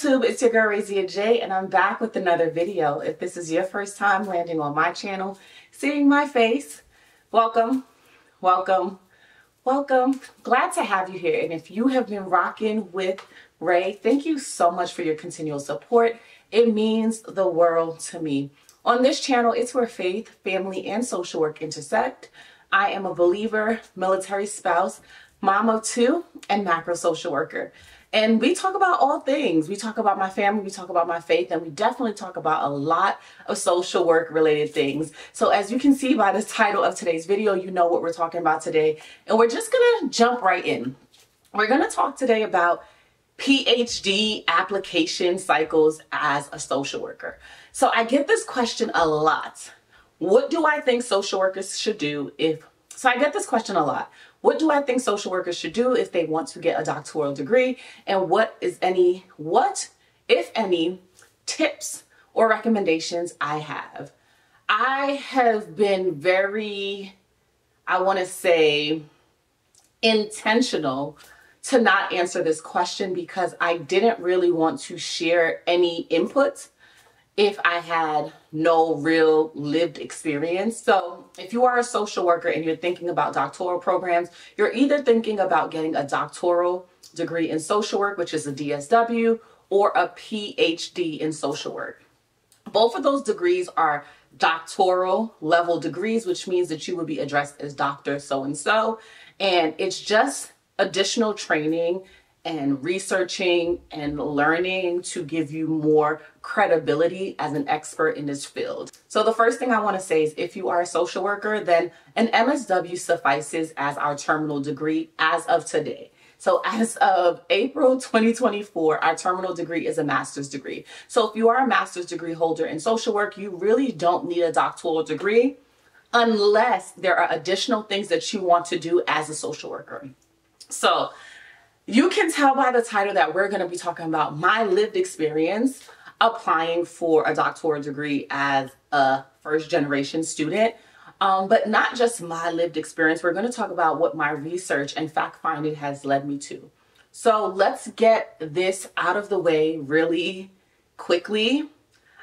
YouTube, it's your girl Razia J, and I'm back with another video. If this is your first time landing on my channel, seeing my face, welcome, welcome, welcome. Glad to have you here. And if you have been rocking with Ray, thank you so much for your continual support. It means the world to me. On this channel, it's where faith, family, and social work intersect. I am a believer, military spouse, mom of two, and macro social worker. And we talk about all things. We talk about my family, we talk about my faith, and we definitely talk about a lot of social work related things. So as you can see by the title of today's video, you know what we're talking about today. And we're just gonna jump right in. We're gonna talk today about PhD application cycles as a social worker. So I get this question a lot. What do I think social workers should do I get this question a lot. What do I think social workers should do if they want to get a doctoral degree? And what, if any, tips or recommendations I have? I have been very, I want to say, intentional to not answer this question because I didn't really want to share any input if I had no real lived experience. So if you are a social worker and you're thinking about doctoral programs, you're either thinking about getting a doctoral degree in social work, which is a DSW, or a PhD in social work. Both of those degrees are doctoral level degrees, which means that you would be addressed as Dr. So-and-so. And it's just additional training and researching and learning to give you more credibility as an expert in this field. So the first thing I want to say is if you are a social worker, then an MSW suffices as our terminal degree as of today. So as of April 2024, our terminal degree is a master's degree. So if you are a master's degree holder in social work, you really don't need a doctoral degree unless there are additional things that you want to do as a social worker. So you can tell by the title that we're going to be talking about my lived experience applying for a doctoral degree as a first-generation student, but not just my lived experience. We're going to talk about what my research and fact-finding has led me to. So let's get this out of the way really quickly.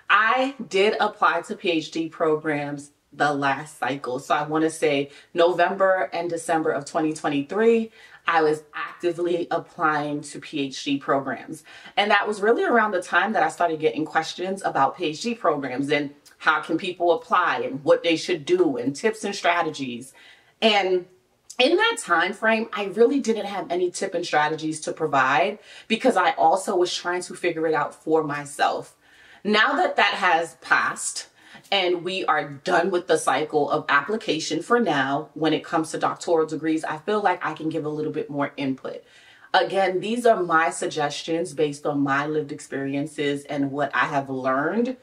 I did apply to PhD programs the last cycle. So I want to say November and December of 2023, I was actively applying to PhD programs. And that was really around the time that I started getting questions about PhD programs and how can people apply and what they should do and tips and strategies. And in that time frame, I really didn't have any tip and strategies to provide because I also was trying to figure it out for myself. Now that that has passed, and we are done with the cycle of application for now when it comes to doctoral degrees, I feel like I can give a little bit more input. Again, these are my suggestions based on my lived experiences and what I have learned.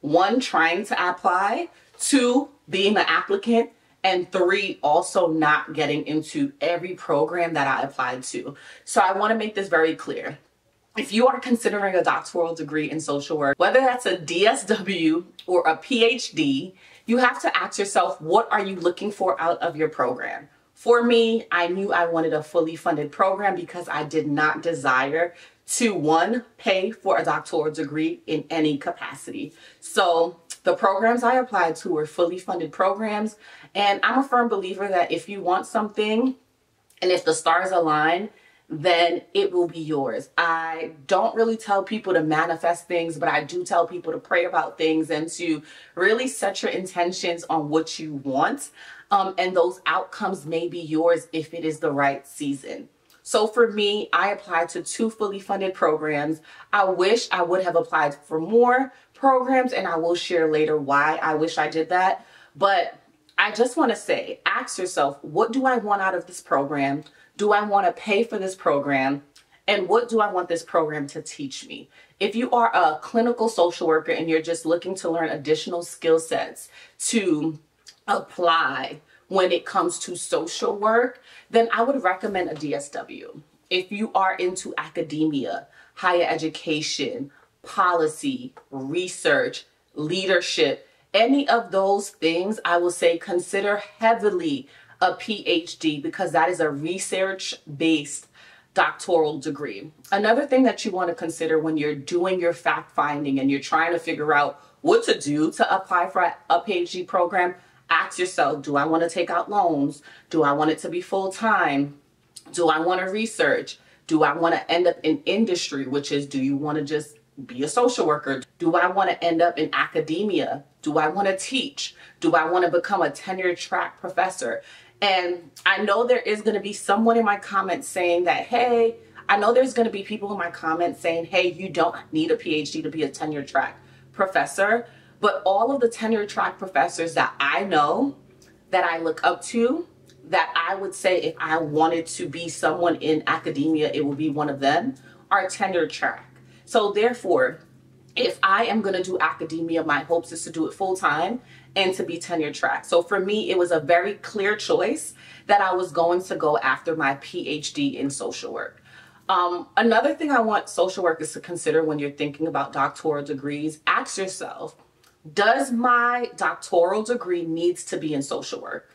1, trying to apply. 2, being an applicant. And 3, also not getting into every program that I applied to. So I want to make this very clear. If you are considering a doctoral degree in social work, whether that's a DSW or a PhD, you have to ask yourself, what are you looking for out of your program? For me, I knew I wanted a fully funded program because I did not desire to, 1, pay for a doctoral degree in any capacity. So the programs I applied to were fully funded programs. And I'm a firm believer that if you want something and if the stars align, then it will be yours. I don't really tell people to manifest things, but I do tell people to pray about things and to really set your intentions on what you want. And those outcomes may be yours if it is the right season. So for me, I applied to 2 fully funded programs. I wish I would have applied for more programs, and I will share later why I wish I did that. But I just want to say, ask yourself, what do I want out of this program? Do I want to pay for this program? And what do I want this program to teach me? If you are a clinical social worker and you're just looking to learn additional skill sets to apply when it comes to social work, then I would recommend a DSW. If you are into academia, higher education, policy, research, leadership, any of those things, I will say consider heavily a PhD because that is a research-based doctoral degree. Another thing that you want to consider when you're doing your fact finding and you're trying to figure out what to do to apply for a PhD program, ask yourself, do I want to take out loans? Do I want it to be full-time? Do I want to research? Do I want to end up in industry, which is, do you want to just be a social worker? Do I want to end up in academia? Do I want to teach? Do I want to become a tenure track professor? And I know there is going to be someone in my comments saying that, hey, I know there's going to be people in my comments saying, hey, you don't need a PhD to be a tenure track professor. But all of the tenure track professors that I know, that I look up to, that I would say if I wanted to be someone in academia, it would be one of them, are tenure track. So therefore, if I am going to do academia, my hopes is to do it full time and to be tenure track. So for me, it was a very clear choice that I was going to go after my PhD in social work. Another thing I want social workers to consider when you're thinking about doctoral degrees, ask yourself, does my doctoral degree needs to be in social work?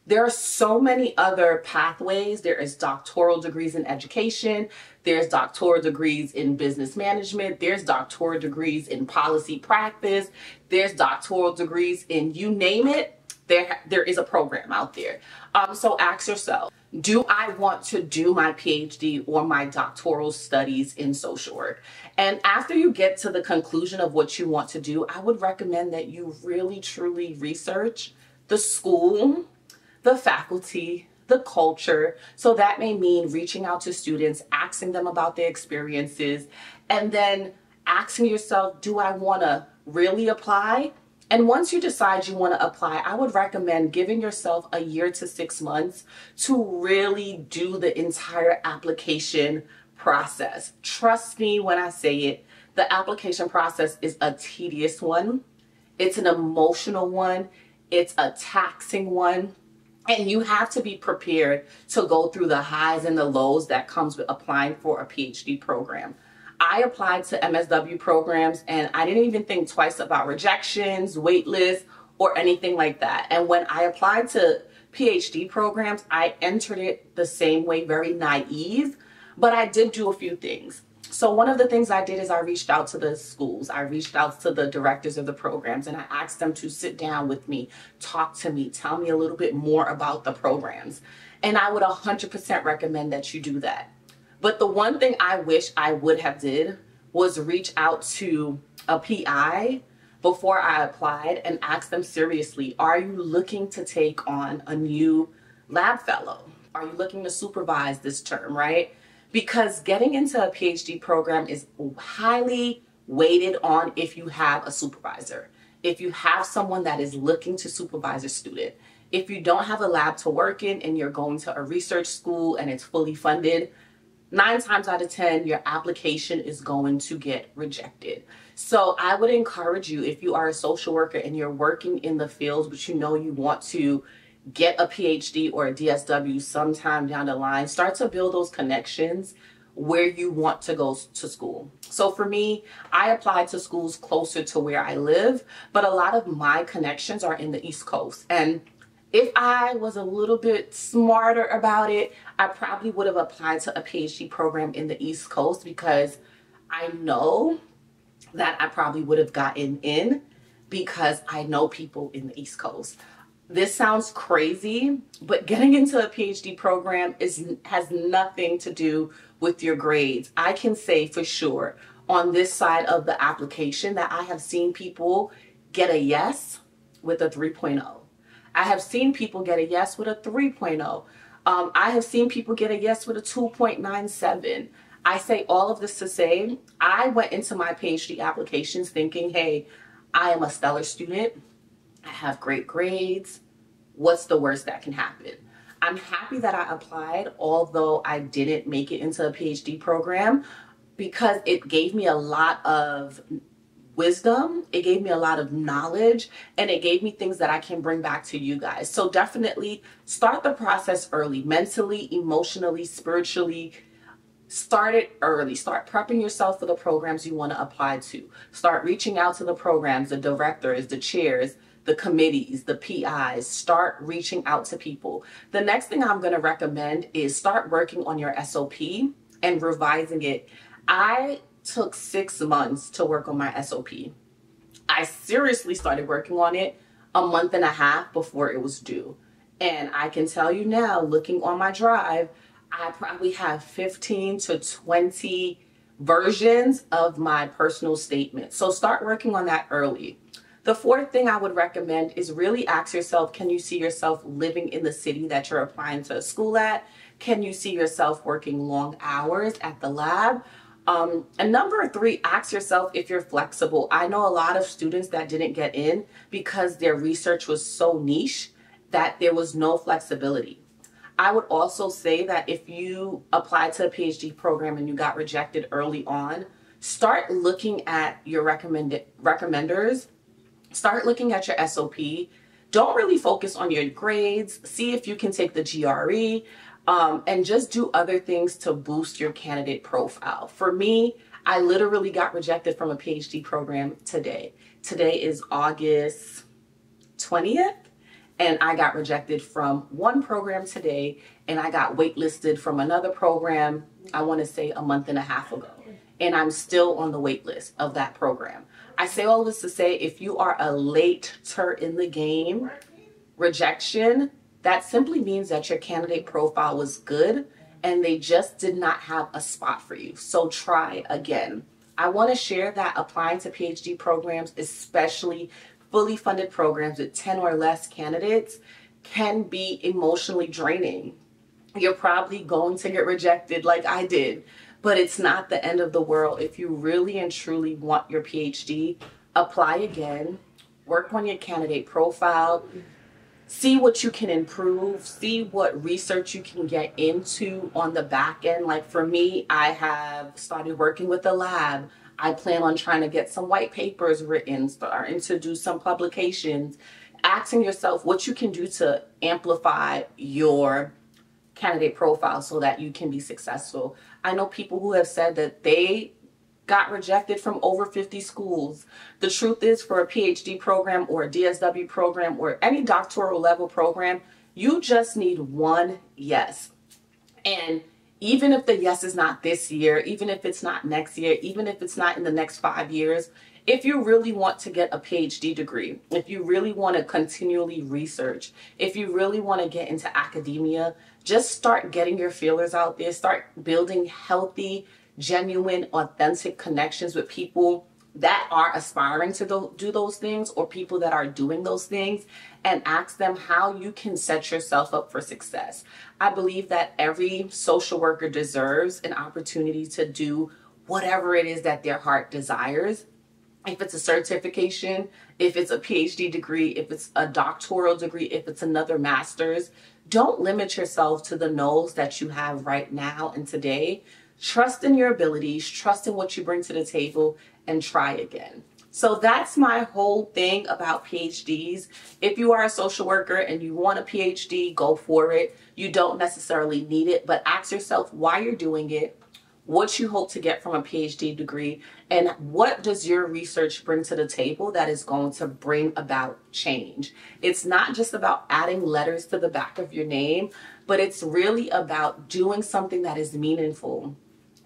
There are so many other pathways. There is doctoral degrees in education. There's doctoral degrees in business management. There's doctoral degrees in policy practice. There's doctoral degrees in you name it. There is a program out there. So ask yourself, do I want to do my PhD or my doctoral studies in social work? And after you get to the conclusion of what you want to do, I would recommend that you really, truly research the school, the faculty, the culture. So that may mean reaching out to students, asking them about their experiences, and then asking yourself, do I want to really apply? And once you decide you want to apply, I would recommend giving yourself a year to 6 months to really do the entire application process. Trust me when I say it, the application process is a tedious one. It's an emotional one. It's a taxing one. And you have to be prepared to go through the highs and the lows that comes with applying for a PhD program. I applied to MSW programs and I didn't even think twice about rejections, wait lists, or anything like that. And when I applied to PhD programs, I entered it the same way, very naive, but I did do a few things. So one of the things I did is I reached out to the schools. I reached out to the directors of the programs and I asked them to sit down with me, talk to me, tell me a little bit more about the programs. And I would 100% recommend that you do that. But the one thing I wish I would have did was reach out to a PI before I applied and ask them seriously, are you looking to take on a new lab fellow? Are you looking to supervise this term, right? Because getting into a PhD program is highly weighted on if you have a supervisor, if you have someone that is looking to supervise a student. If you don't have a lab to work in and you're going to a research school and it's fully funded, 9 times out of 10, your application is going to get rejected. So I would encourage you, if you are a social worker and you're working in the fields, but you know you want to get a PhD or a DSW sometime down the line, start to build those connections where you want to go to school. So for me, I applied to schools closer to where I live, but a lot of my connections are in the East Coast. And if I was a little bit smarter about it, I probably would have applied to a PhD program in the East Coast because I know that I probably would have gotten in because I know people in the East Coast. This sounds crazy, but getting into a PhD program has nothing to do with your grades. I can say for sure on this side of the application that I have seen people get a yes with a 3.0. I have seen people get a yes with a 3.0. I have seen people get a yes with a 2.97. I say all of this to say, I went into my PhD applications thinking, hey, I am a stellar student. I have great grades. What's the worst that can happen? I'm happy that I applied, although I didn't make it into a PhD program, because it gave me a lot of wisdom, it gave me a lot of knowledge, and it gave me things that I can bring back to you guys. So definitely start the process early, mentally, emotionally, spiritually. Start it early. Start prepping yourself for the programs you want to apply to. Start reaching out to the programs, the directors, the chairs, the committees, the PIs. Start reaching out to people. The next thing I'm going to recommend is start working on your SOP. and revising it. I took 6 months to work on my SOP. I seriously started working on it a month and a half before it was due. And I can tell you now, looking on my drive, I probably have 15 to 20 versions of my personal statement. So start working on that early. The fourth thing I would recommend is really ask yourself, can you see yourself living in the city that you're applying to school at? Can you see yourself working long hours at the lab? And number three, ask yourself if you're flexible. I know a lot of students that didn't get in because their research was so niche that there was no flexibility. I would also say that if you applied to a PhD program and you got rejected early on, start looking at your recommenders. Start looking at your SOP. Don't really focus on your grades. See if you can take the GRE. And just do other things to boost your candidate profile. For me, I literally got rejected from a PhD program today. Today is August 20th, and I got rejected from one program today, and I got waitlisted from another program, I want to say a month and a half ago. And I'm still on the wait list of that program. I say all this to say, if you are a later in the game, rejection, that simply means that your candidate profile was good and they just did not have a spot for you. So try again. I want to share that applying to PhD programs, especially fully funded programs with 10 or less candidates, can be emotionally draining. You're probably going to get rejected like I did, but it's not the end of the world. If you really and truly want your PhD, apply again, work on your candidate profile, see what you can improve, see what research you can get into on the back end. Like for me, I have started working with the lab. I plan on trying to get some white papers written, starting to do some publications, asking yourself what you can do to amplify your candidate profile so that you can be successful. I know people who have said that they got rejected from over 50 schools. The truth is, for a PhD program or a DSW program or any doctoral level program, you just need one yes. And even if the yes is not this year, even if it's not next year, even if it's not in the next 5 years, if you really want to get a PhD degree, if you really want to continually research, if you really want to get into academia, just start getting your feelers out there, start building healthy, genuine, authentic connections with people that are aspiring to do those things or people that are doing those things, and ask them how you can set yourself up for success. I believe that every social worker deserves an opportunity to do whatever it is that their heart desires. If it's a certification, if it's a PhD degree, if it's a doctoral degree, if it's another master's, don't limit yourself to the no's that you have right now and today. Trust in your abilities, trust in what you bring to the table, and try again. So that's my whole thing about PhDs. If you are a social worker and you want a PhD, go for it. You don't necessarily need it, but ask yourself why you're doing it, what you hope to get from a PhD degree, and what does your research bring to the table that is going to bring about change. It's not just about adding letters to the back of your name, but it's really about doing something that is meaningful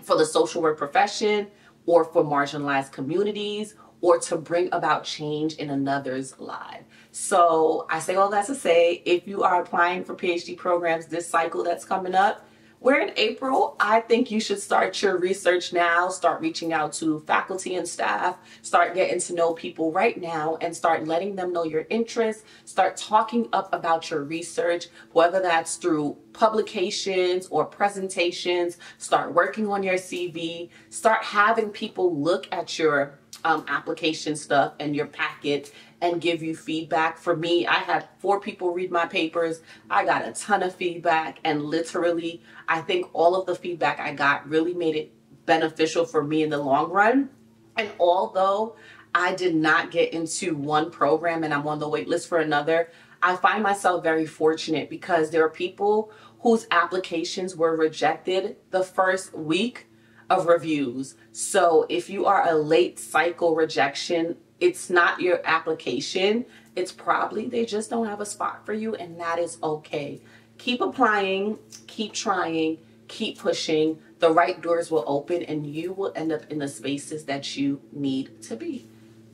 for the social work profession or for marginalized communities, or to bring about change in another's life. So I say all that to say, if you are applying for PhD programs this cycle that's coming up, we're in April. I think you should start your research now, start reaching out to faculty and staff, start getting to know people right now, and start letting them know your interests. Start talking up about your research, whether that's through publications or presentations. Start working on your CV. Start having people look at your application stuff and your packet and give you feedback. For me, I had 4 people read my papers. I got a ton of feedback, and literally, I think all of the feedback I got really made it beneficial for me in the long run. And although I did not get into one program and I'm on the wait list for another, I find myself very fortunate because there are people whose applications were rejected the first week of reviews. So if you are a late cycle rejection, it's not your application. It's probably they just don't have a spot for you, and that is okay. Keep applying, keep trying, keep pushing. the right doors will open and you will end up in the spaces that you need to be.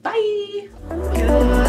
Bye.